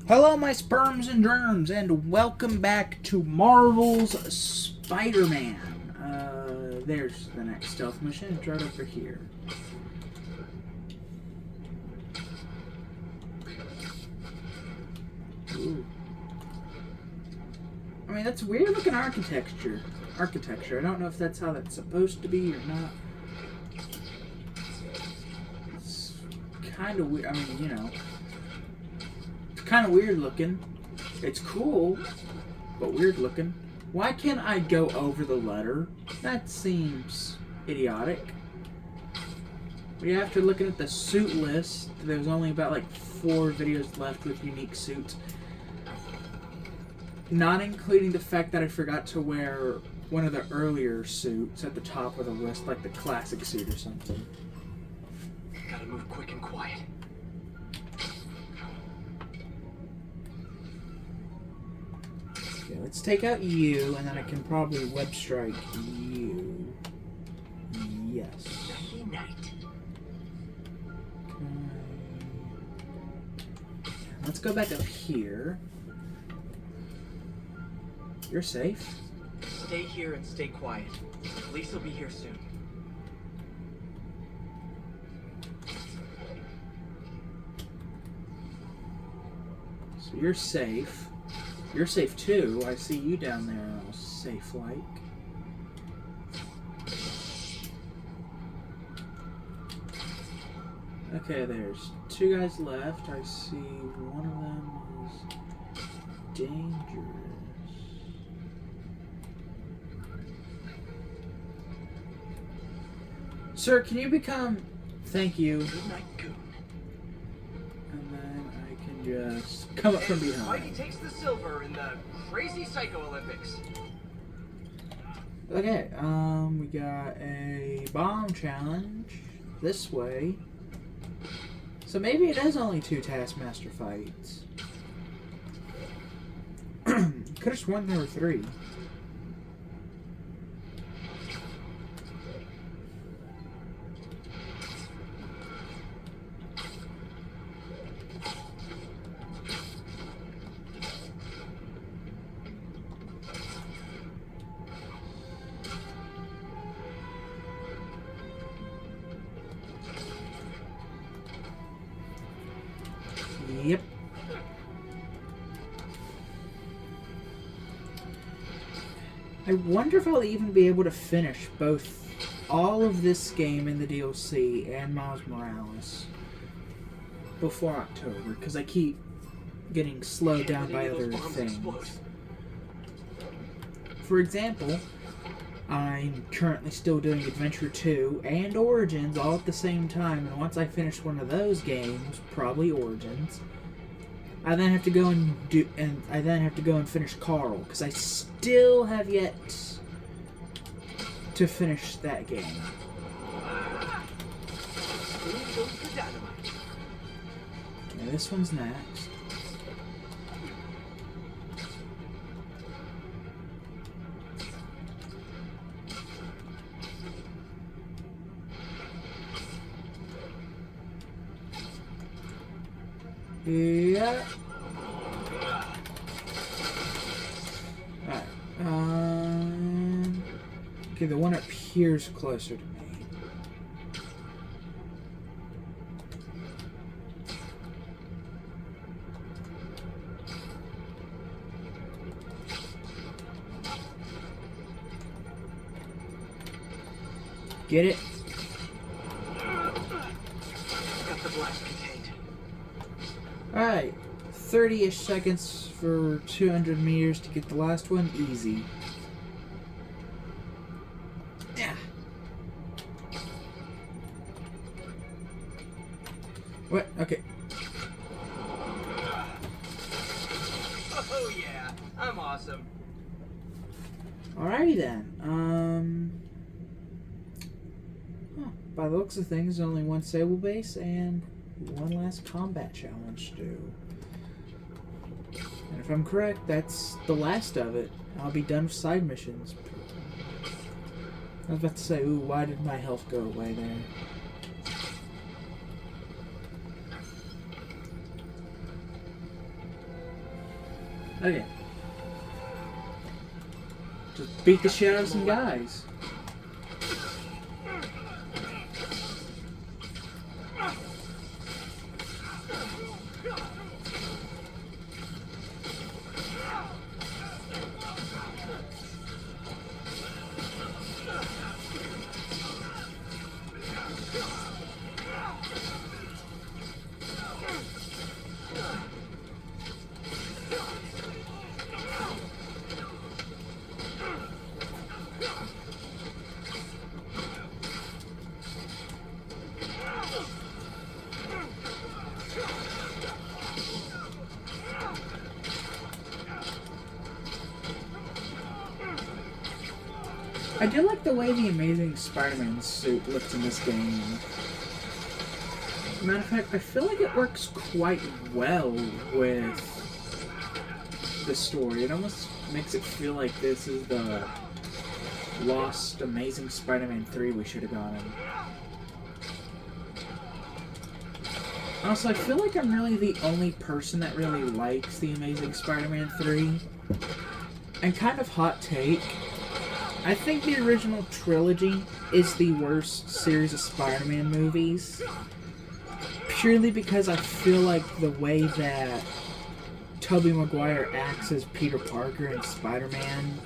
Hello, my sperms and germs, and welcome back to Marvel's Spider-Man. There's the next stealth mission. It's right over here. Ooh. I mean, that's weird looking architecture. I don't know if that's how that's supposed to be or not. It's kind of weird. I mean, you know. It's kind of weird looking. It's cool, but weird looking. Why can't I go over the letter? That seems idiotic. We after looking at the suit list, there's only about like 4 videos left with unique suits. Not including the fact that I forgot to wear one of the earlier suits at the top of the list, like the classic suit or something. Gotta move quick and quiet. Okay, let's take out you, and then I can probably web strike you. Yes. Nighty night. Okay. Let's go back up here. You're safe. Stay here and stay quiet. Police will be here soon. So you're safe. You're safe too. I see you down there, all safe-like. Okay, there's 2 guys left. I see one of them is dangerous. Sir, can you become... Thank you. Good night, Goon. And then I can just come up from behind. Spidey takes the silver in the Crazy Psycho Olympics. Okay, we got a bomb challenge this way. So maybe it is only 2 Taskmaster fights. Could have sworn there were 3. Yep. I wonder if I'll even be able to finish both all of this game in the DLC and Miles Morales before October, because I keep getting slowed down by other things. For example, I'm currently still doing Adventure 2 and Origins all at the same time, and once I finish one of those games, probably Origins, I then have to go and finish Carl, because I still have yet to finish that game. Yeah, this one's next. Yeah. Alright. Okay, the one up here's closer to me. Get it? Got the blast contained. Alright, 30-ish seconds for 200 meters to get the last one. Easy. Yeah. What? Okay. Oh yeah, I'm awesome. Alrighty then. By the looks of things, only 1 Sable base and 1 last combat challenge to do. And if I'm correct, that's the last of it. I'll be done with side missions. I was about to say, ooh, why did my health go away there? Okay. Just beat the shit out of some guys. I do like the way the Amazing Spider-Man suit looks in this game. Matter of fact, I feel like it works quite well with the story. It almost makes it feel like this is the lost Amazing Spider-Man 3 we should have gotten. Also, I feel like I'm really the only person that really likes the Amazing Spider-Man 3. And kind of hot take, I think the original trilogy is the worst series of Spider-Man movies. Purely because I feel like the way that Tobey Maguire acts as Peter Parker and Spider-Man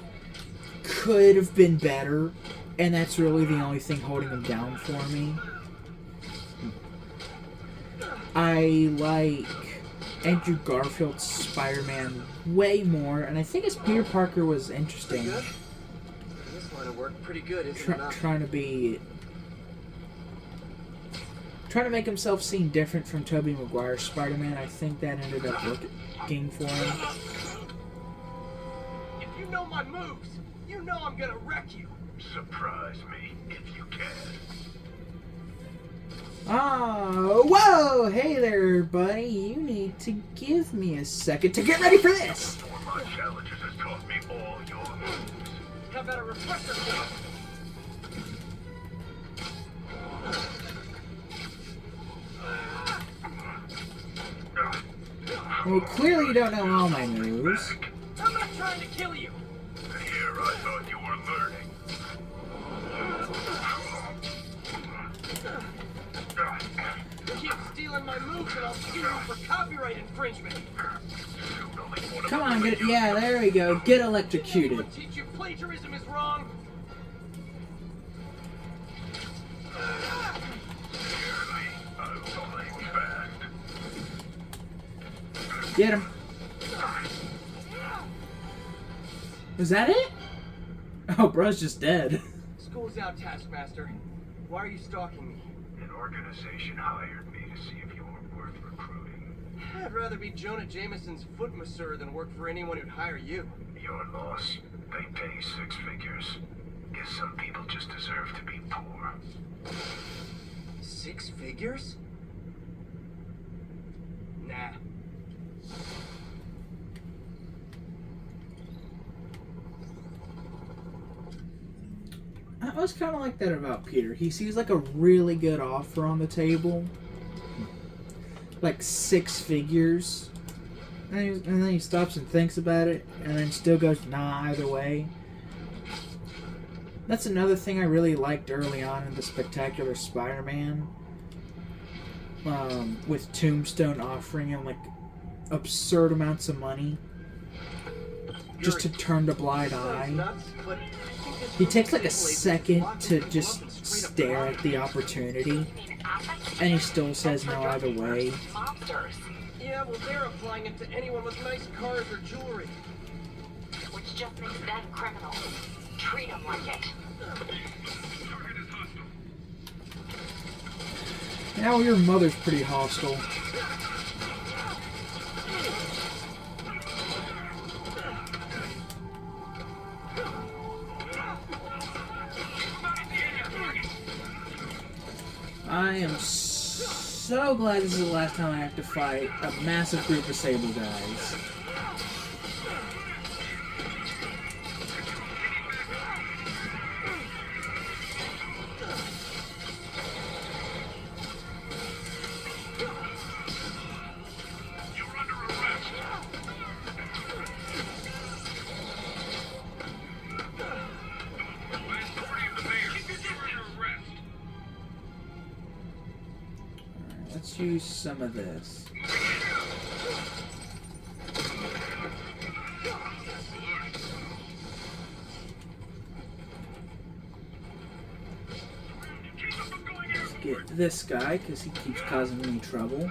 could have been better. And that's really the only thing holding him down for me. I like Andrew Garfield's Spider-Man way more, and I think his Peter Parker was interesting. This line of work pretty good, isn't it? Trying to make himself seem different from Tobey Maguire's Spider-Man. I think that ended up working for him. If you know my moves, you know I'm gonna wreck you. Surprise me if you can. Oh, whoa! Hey there, buddy. You need to give me a second to get ready for this! One of my challengers has taught me all your moves. How about a refresher course? Well, clearly you don't know all my moves. I'm not trying to kill you. Here I thought you were learning. Keep stealing my moves and I'll sue you for copyright infringement. Come on, get it. Yeah, there we go. Get electrocuted. What teach you plagiarism is wrong? Get him. Is that it? Oh, bro's just dead. School's out, Taskmaster. Why are you stalking me? An organization hired me to see if you were worth recruiting. I'd rather be Jonah Jameson's foot masseur than work for anyone who'd hire you. Your loss. They pay 6 figures. Guess some people just deserve to be poor. 6 figures? Nah. I always kind of like that about Peter. He sees like a really good offer on the table. Like 6 figures. And then he stops and thinks about it. And then still goes, nah, either way. That's another thing I really liked early on in the Spectacular Spider-Man. With Tombstone offering him like absurd amounts of money. Just to turn a blind eye. He takes like a second to just stare at the opportunity, and he still says no either way. Yeah, well, they're applying it to anyone with nice cars or jewelry. Which just makes them criminals. Treat them like it. Now your mother's pretty hostile. I am so glad this is the last time I have to fight a massive group of Sable guys. use some of this. Let's get this guy, because he keeps causing me trouble.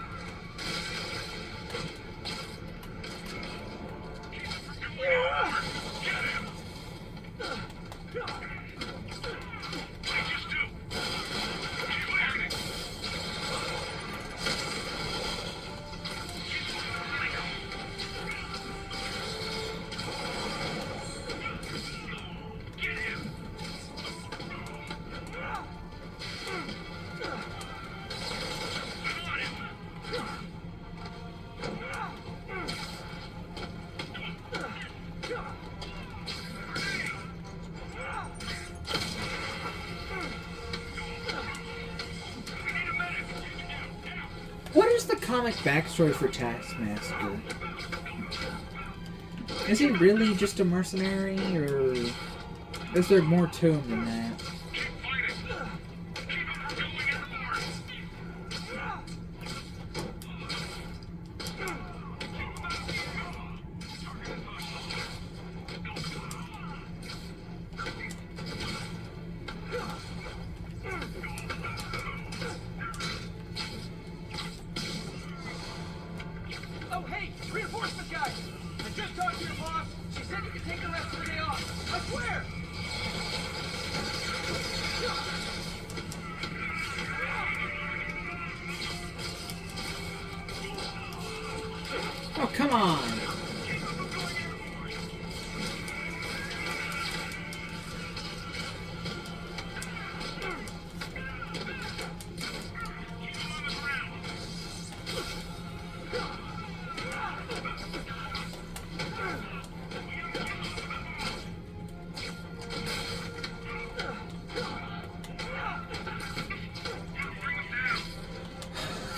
What is the comic backstory for Taskmaster? Is he really just a mercenary, or is there more to him than that? Oh, hey, reinforcement guys! I just talked to your boss. She said you could take the rest of the day off. I swear! Oh, come on!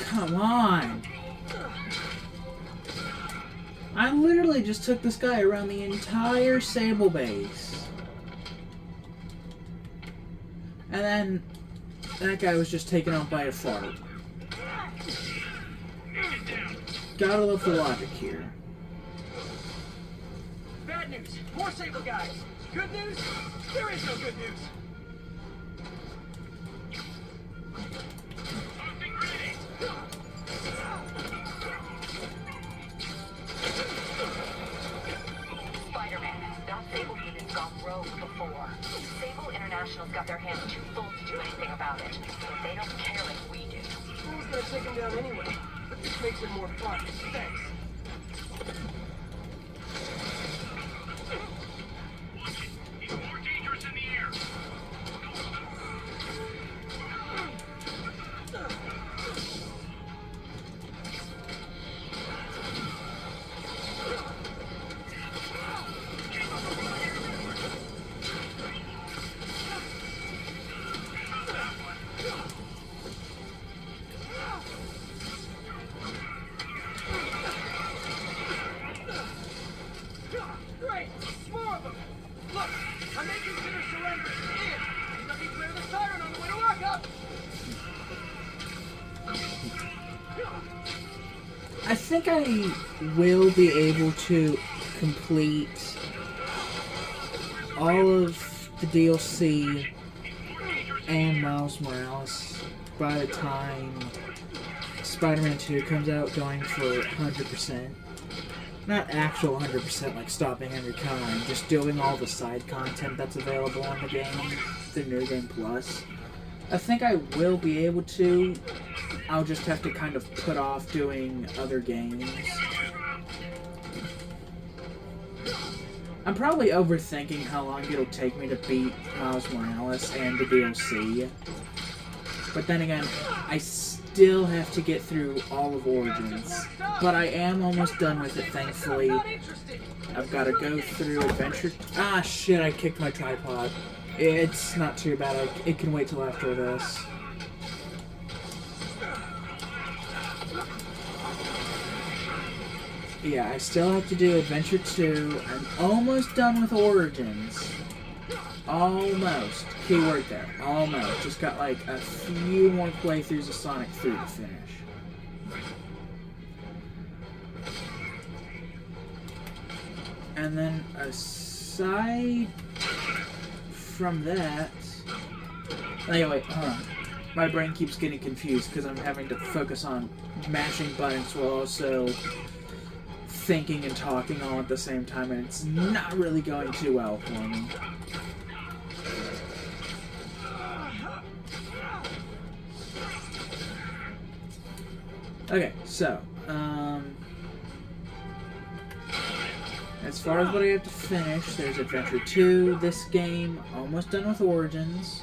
Come on! I literally just took this guy around the entire Sable base. And then that guy was just taken out by a fart. Gotta love the logic here. Bad news. More Sable guys. Good news? There is no good news. Spider-Man, that Sable unit's gone rogue before. Sable International's got their hands too full to do anything about it. But they don't care like we do. I was gonna take him down anyway, but this makes it more fun. Thanks. He's more dangerous in the air. Great! More of them! Look, I may consider surrendering if let me clear the siren on the way to lockup! I think I will be able to complete all of the DLC and Miles Morales by the time Spider-Man 2 comes out, going for 100%. Not actual 100% like stopping every time, just doing all the side content that's available on the game, the New Game Plus. I think I will be able to. I'll just have to kind of put off doing other games. I'm probably overthinking how long it'll take me to beat Miles Morales and the DLC. But then again, I still have to get through all of Origins. But I am almost done with it, thankfully. I've got to go through Adventure... Ah, shit, I kicked my tripod. It's not too bad. It can wait till after this. Yeah, I still have to do Adventure 2. I'm almost done with Origins. Almost. Keyword there. Almost. Just got like a few more playthroughs of Sonic 3 to finish. And then aside from that... Anyway, hold on. My brain keeps getting confused because I'm having to focus on mashing buttons while also thinking and talking all at the same time, and it's not really going too well for me. Okay, so, as far as what I have to finish, there's Adventure 2, this game, almost done with Origins.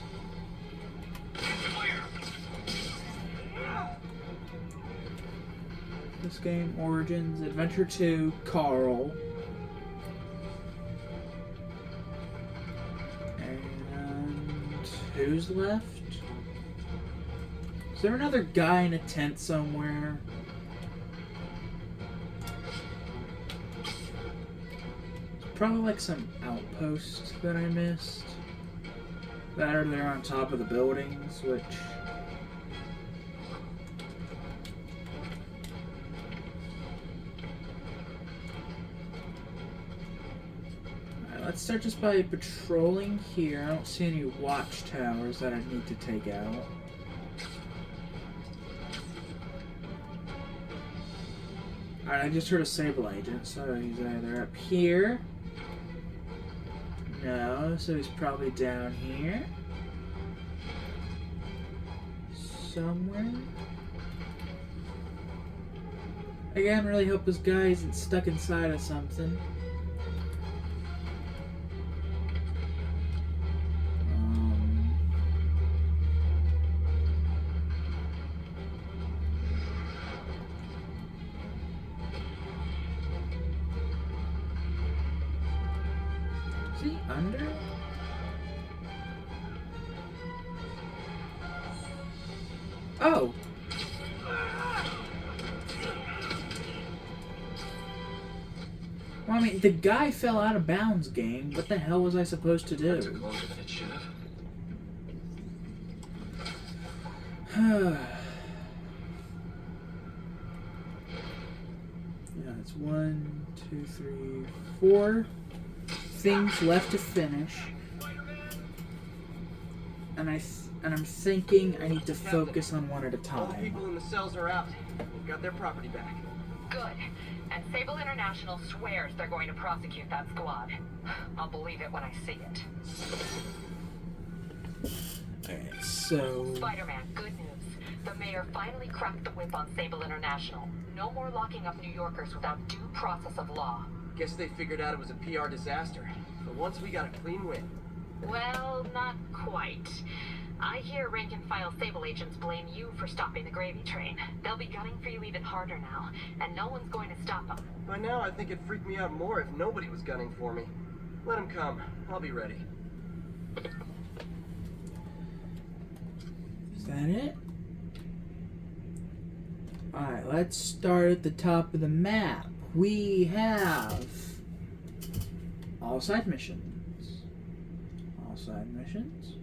This game, Origins, Adventure 2, Carl. And who's left? Is there another guy in a tent somewhere? Probably like some outpost that I missed. That are there on top of the buildings, which... Let's start just by patrolling here. I don't see any watchtowers that I need to take out. Alright, I just heard a Sable agent, so he's either up here. No, so he's probably down here. Somewhere. Again, really hope this guy isn't stuck inside of something. Is he under? Oh! Well, I mean, the guy fell out of bounds, game. What the hell was I supposed to That do? took longer than it should have. Yeah, it's 1, 2, 3, 4 things left to finish, and I'm thinking I need to focus on one at a All the time. people in the cells are out. We've got their property back. Good. And Sable International swears they're going to prosecute that squad. I'll believe it when I see it. Alright, so... Spider-Man, good news. The mayor finally cracked the whip on Sable International. No more locking up New Yorkers without due process of law. Guess they figured out it was a PR disaster. For once, we got a clean win. Well, not quite. I hear rank and file Sable agents blame you for stopping the gravy train. They'll be gunning for you even harder now, and no one's going to stop them. By now, I think it'd freak me out more if nobody was gunning for me. Let them come. I'll be ready. Is that it? Alright, let's start at the top of the map. We have all side missions. All side missions.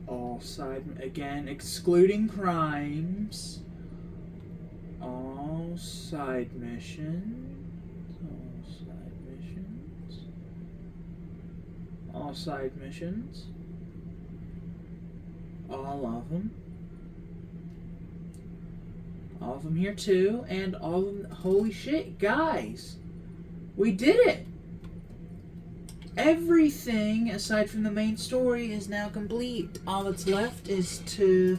All side, again, excluding crimes. All side missions. All side missions. All side missions. All of them. All of them here too, and all of them. Holy shit, guys! We did it! Everything aside from the main story is now complete. All that's left is to,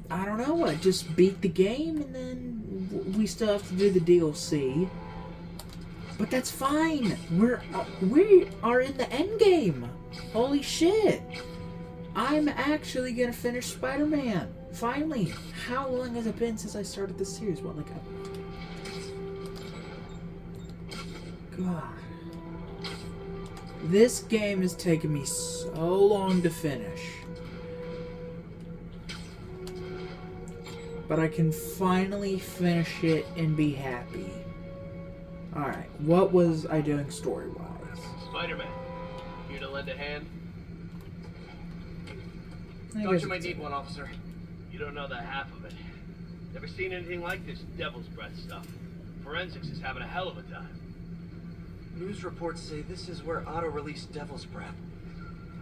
I don't know what, just beat the game, and then we still have to do the DLC. But that's fine. We are in the end game. Holy shit! I'm actually gonna finish Spider-Man. Finally. How long has it been since I started this series? What, like a... God. This game has taken me so long to finish. But I can finally finish it and be happy. Alright, what was I doing story-wise? Spider-Man, here to lend a hand? I Thought guess you might it's- need one, officer. You don't know the half of it. Never seen anything like this devil's breath stuff. Forensics is having a hell of a time. News reports say this is where Otto released Devil's Breath.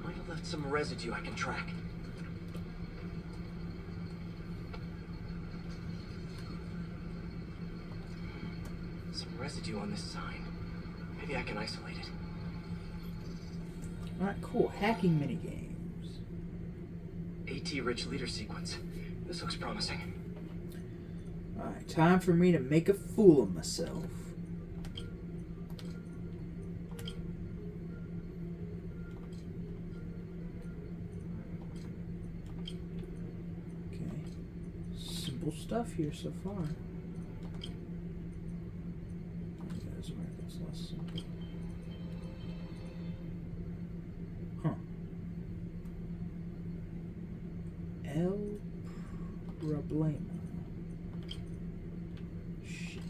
Might have left some residue I can track. Some residue on this sign. Maybe I can isolate it. Alright, cool. Hacking minigames. AT-rich leader sequence. This looks promising. Alright, time for me to make a fool of myself. Okay. Simple stuff here so far. Guys, where it's less simple. Huh. El Problema. Shit.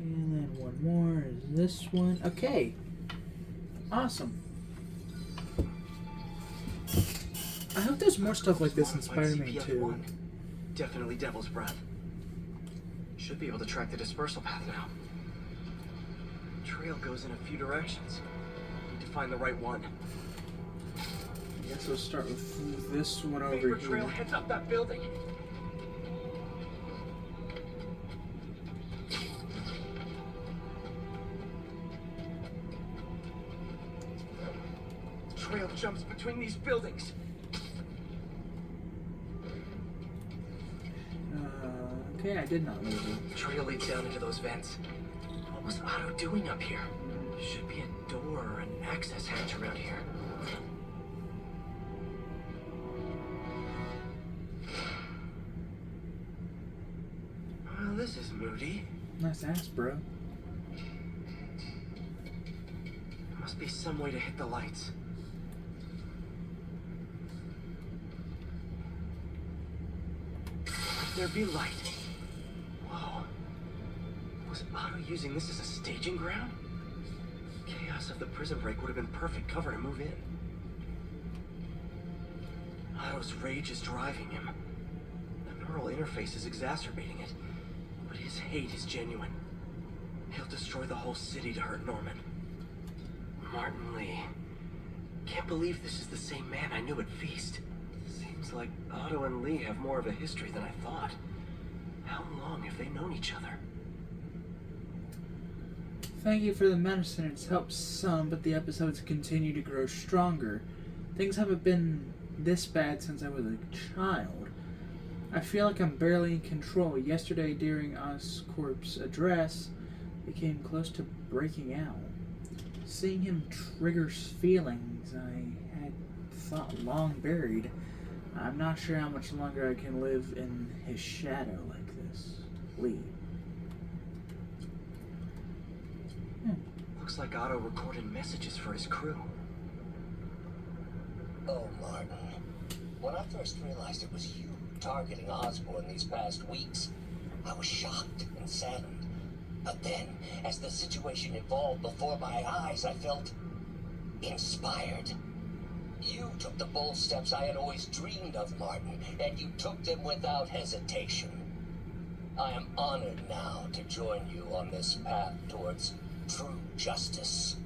And then one more is this one. Okay. Awesome. I hope there's more stuff like this in Spider-Man 2. Definitely Devil's Breath. Should be able to track the dispersal path now. Trail goes in a few directions. Need to find the right one. I guess we'll start with this one over Paper trail here. heads up that building. Trail jumps between these buildings. Okay, I did not lose it. Trail leads down into those vents. What was Otto doing up here? Should be a door or an access hatch around here. Well, this is moody. Nice ass, bro. Must be some way to hit the lights. Let there be light. Whoa. Was Otto using this as a staging ground? Chaos of the prison break would have been perfect cover to move in. Otto's rage is driving him. The neural interface is exacerbating it. But his hate is genuine. He'll destroy the whole city to hurt Norman. Martin Lee. Can't believe this is the same man I knew at Feast. Seems like Otto and Lee have more of a history than I thought. How long have they known each other? Thank you for the medicine. It's helped some, but the episodes continue to grow stronger. Things haven't been this bad since I was a child. I feel like I'm barely in control. Yesterday, during Oscorp's address, it came close to breaking out. Seeing him triggers feelings I had thought long buried. I'm not sure how much longer I can live in his shadow like this. Lee. Looks like Otto recorded messages for his crew. Oh, Martin. When I first realized it was you targeting Osborn these past weeks, I was shocked and saddened. But then, as the situation evolved before my eyes, I felt inspired. You took the bold steps I had always dreamed of, Martin, and you took them without hesitation. I am honored now to join you on this path towards true justice.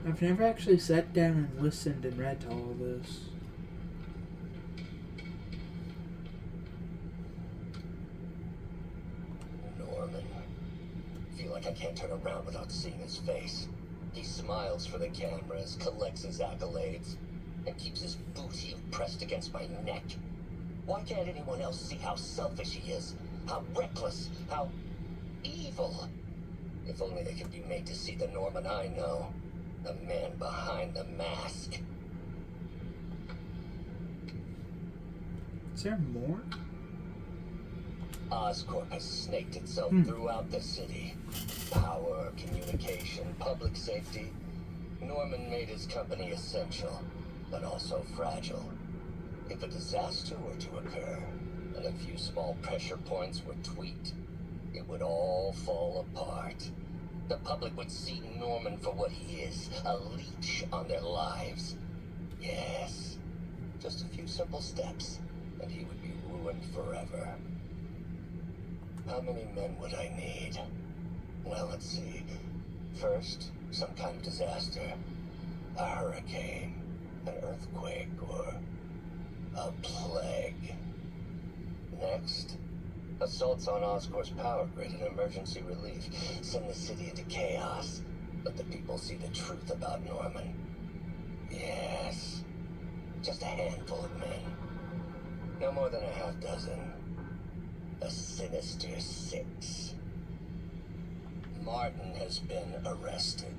I've never actually sat down and listened and read to all this. Norman. Feel like I can't turn around without seeing his face. He smiles for the cameras, collects his accolades, and keeps his boot heel pressed against my neck. Why can't anyone else see how selfish he is? How reckless? How evil? If only they could be made to see the Norman I know. The man behind the mask. Is there more? Oscorp has snaked itself throughout the city. Power, communication, public safety. Norman made his company essential, but also fragile. If a disaster were to occur, and a few small pressure points were tweaked, it would all fall apart. The public would see Norman for what he is, a leech on their lives. Yes, just a few simple steps, and he would be ruined forever. How many men would I need? Well, let's see. First, some kind of disaster. A hurricane, an earthquake, or a plague. Next, assaults on Oscorp's power grid and emergency relief send the city into chaos. But the people see the truth about Norman. Yes, just a handful of men. No more than a half dozen. A sinister 6. Martin has been arrested.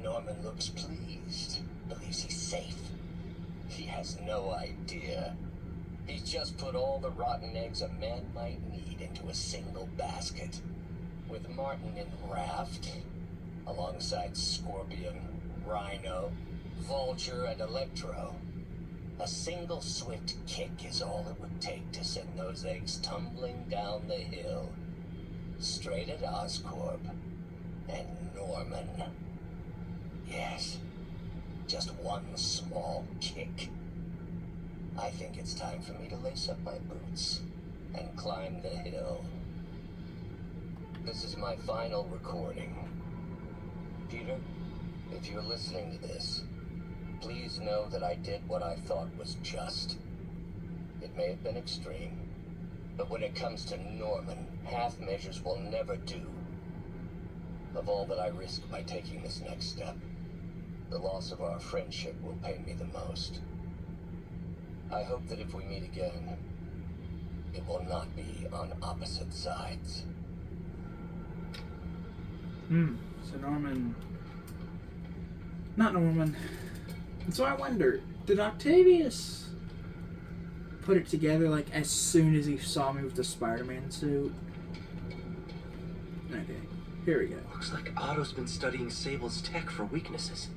Norman looks pleased, believes he's safe. He has no idea. He's just put all the rotten eggs a man might need into a single basket. With Martin in raft, alongside Scorpion, Rhino, Vulture, and Electro, a single swift kick is all it would take to send those eggs tumbling down the hill, straight at Oscorp and Norman. Yes, just one small kick. I think it's time for me to lace up my boots and climb the hill. This is my final recording. Peter, if you're listening to this, please know that I did what I thought was just. It may have been extreme, but when it comes to Norman, half measures will never do. Of all that I risk by taking this next step, the loss of our friendship will pain me the most. I hope that if we meet again, it will not be on opposite sides. So not Norman. And so I wonder, did Octavius put it together like as soon as he saw me with the Spider-Man suit? Okay, here we go. Looks like Otto's been studying Sable's tech for weaknesses.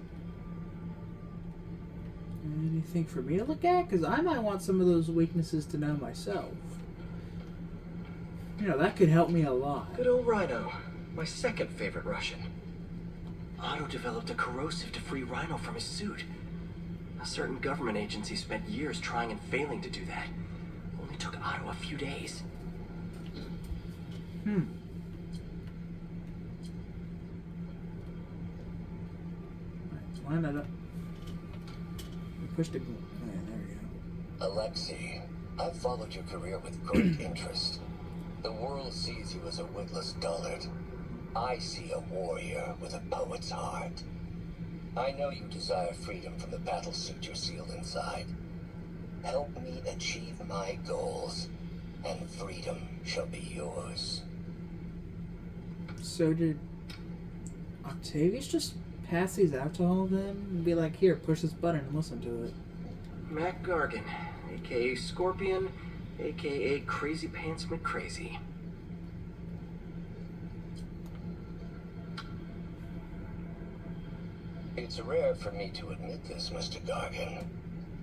Anything for me to look at? Because I might want some of those weaknesses to know myself. You know, that could help me a lot. Good old Rhino, my second favorite Russian. Otto developed a corrosive to free Rhino from his suit. A certain government agency spent years trying and failing to do that. Only took Otto a few days. Right, line that up. Push the... Oh, yeah, there we go. Alexei, I've followed your career with great interest. The world sees you as a witless dullard. I see a warrior with a poet's heart. I know you desire freedom from the battlesuit you're sealed inside. Help me achieve my goals, and freedom shall be yours. So did Octavius just pass these out to all of them and be like, here, push this button and listen to it? Mac Gargan, aka Scorpion, aka Crazy Pants McCrazy. It's rare for me to admit this, Mr. Gargan.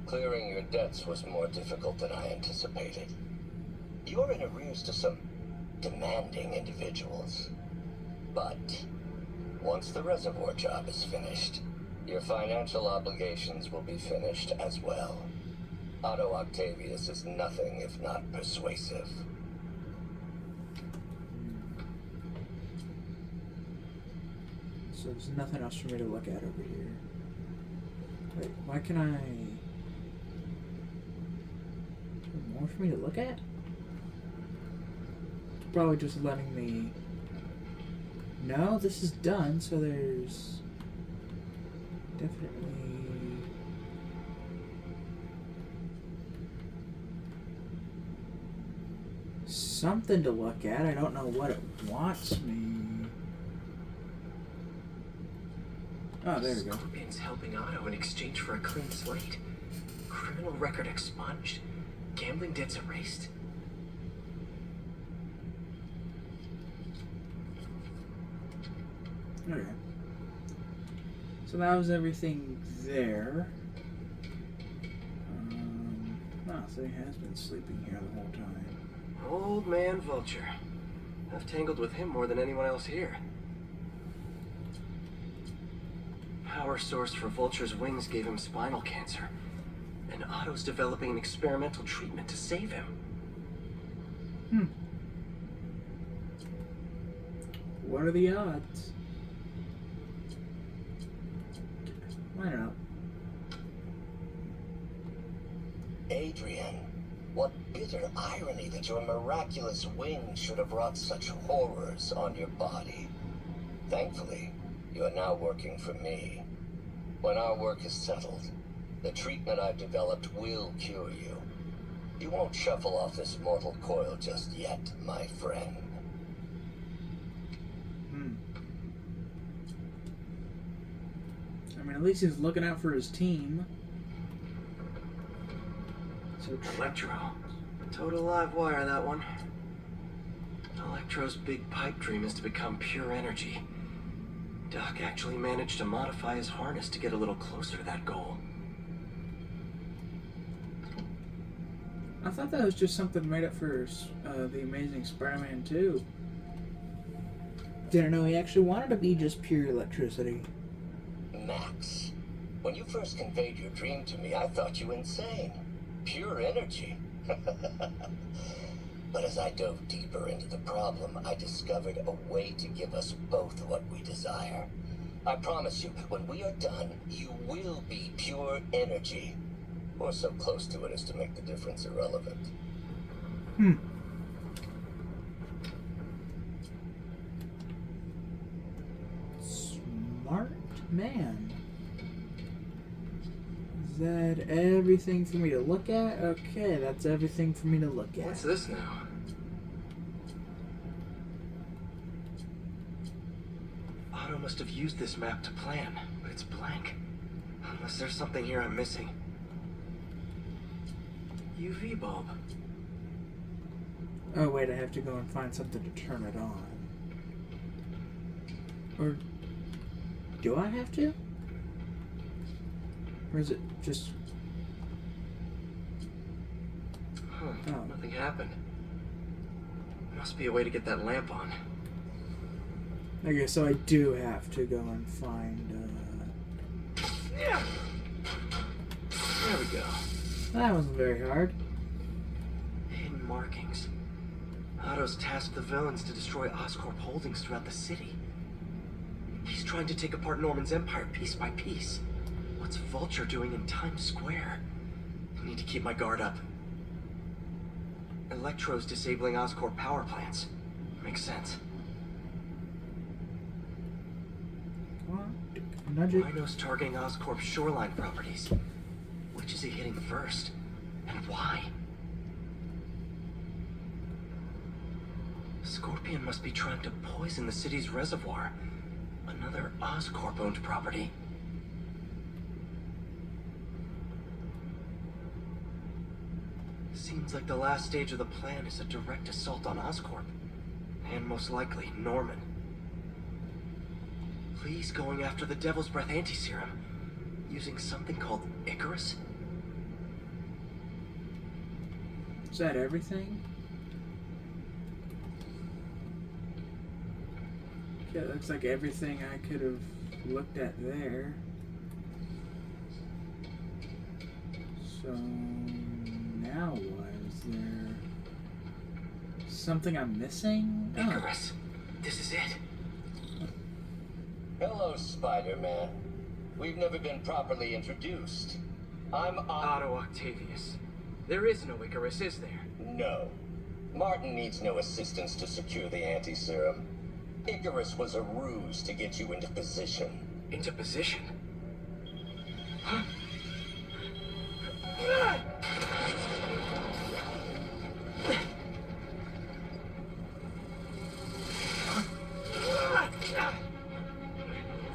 Clearing your debts was more difficult than I anticipated. You're in arrears to some demanding individuals. But once the reservoir job is finished, your financial obligations will be finished as well. Otto Octavius is nothing if not persuasive. So there's nothing else for me to look at over here. Wait, why can I... Is there more for me to look at? It's probably just letting me... No, this is done, so there's... Definitely... something to look at. I don't know what it wants me... Oh, there we go. Scorpion's helping Otto in exchange for a clean slate. Criminal record expunged. Gambling debts erased. Okay. So that was everything there. So he has been sleeping here the whole time. Old man Vulture. I've tangled with him more than anyone else here. Power source for Vulture's wings gave him spinal cancer. And Otto's developing an experimental treatment to save him. What are the odds? Line it up. Adrian, what bitter irony that your miraculous wings should have wrought such horrors on your body. Thankfully, you are now working for me. When our work is settled, the treatment I've developed will cure you. You won't shuffle off this mortal coil just yet, my friend. I mean, at least he's looking out for his team. So Electro. Total live wire, that one. Electro's big pipe dream is to become pure energy. Doc actually managed to modify his harness to get a little closer to that goal. I thought that was just something made up for The Amazing Spider-Man 2. Didn't know he actually wanted to be just pure electricity. Max, when you first conveyed your dream to me, I thought you insane. Pure energy. But as I dove deeper into the problem, I discovered a way to give us both what we desire. I promise you, when we are done, you will be pure energy. Or so close to it as to make the difference irrelevant. Smart man. Is that everything for me to look at? Okay, that's everything for me to look at. What's this now? Otto must have used this map to plan, but it's blank. Unless there's something here I'm missing. UV bulb. Oh wait, I have to go and find something to turn it on. Or do I have to? Or is it just... Huh, Oh. Nothing happened. Must be a way to get that lamp on. Okay, so I do have to go and find... Yeah. There we go. That wasn't very hard. Hidden markings. Otto's tasked the villains to destroy Oscorp holdings throughout the city. He's trying to take apart Norman's empire piece by piece. What's Vulture doing in Times Square? I need to keep my guard up. Electro's disabling Oscorp power plants. Makes sense. Nudge it. Rhino's targeting Oscorp's shoreline properties. Which is he hitting first? And why? Scorpion must be trying to poison the city's reservoir. Another Oscorp-owned property. Seems like the last stage of the plan is a direct assault on Oscorp. And most likely, Norman. Lee's going after the Devil's Breath anti-serum. Using something called Icarus? Is that everything? Okay, it looks like everything I could have looked at there. So now what? Is there something I'm missing? Oh. Icarus. This is it. Hello, Spider-Man. We've never been properly introduced. I'm Otto Octavius. There is no Icarus, is there? No. Martin needs no assistance to secure the anti-serum. Icarus was a ruse to get you into position. Into position? Huh?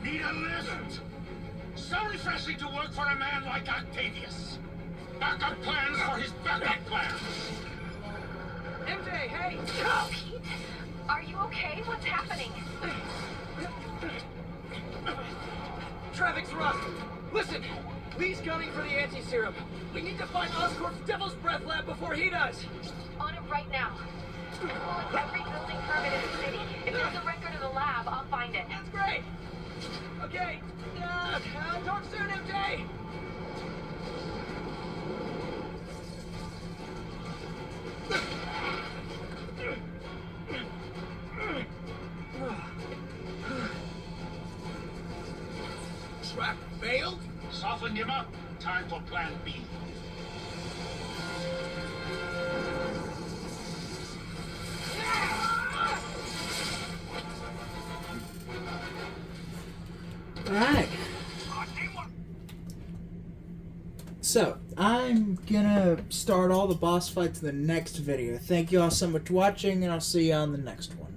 Need a lift? So refreshing to work for a man like Octavius. Backup plans for his backup plans. MJ, hey! Pete, are you okay? What's happening? Traffic's rough. Listen, Lee's gunning for the anti-serum. We need to find Oscorp's Devil's Breath lab before he does. On it right now. I'm pulling every building permit in the city. If there's a record of the lab, I'll find it. That's great. Okay. Talk soon, MJ. trap failed? Softened him up. Time for plan B. Alright. So, I'm gonna start all the boss fights in the next video. Thank you all so much for watching, and I'll see you on the next one.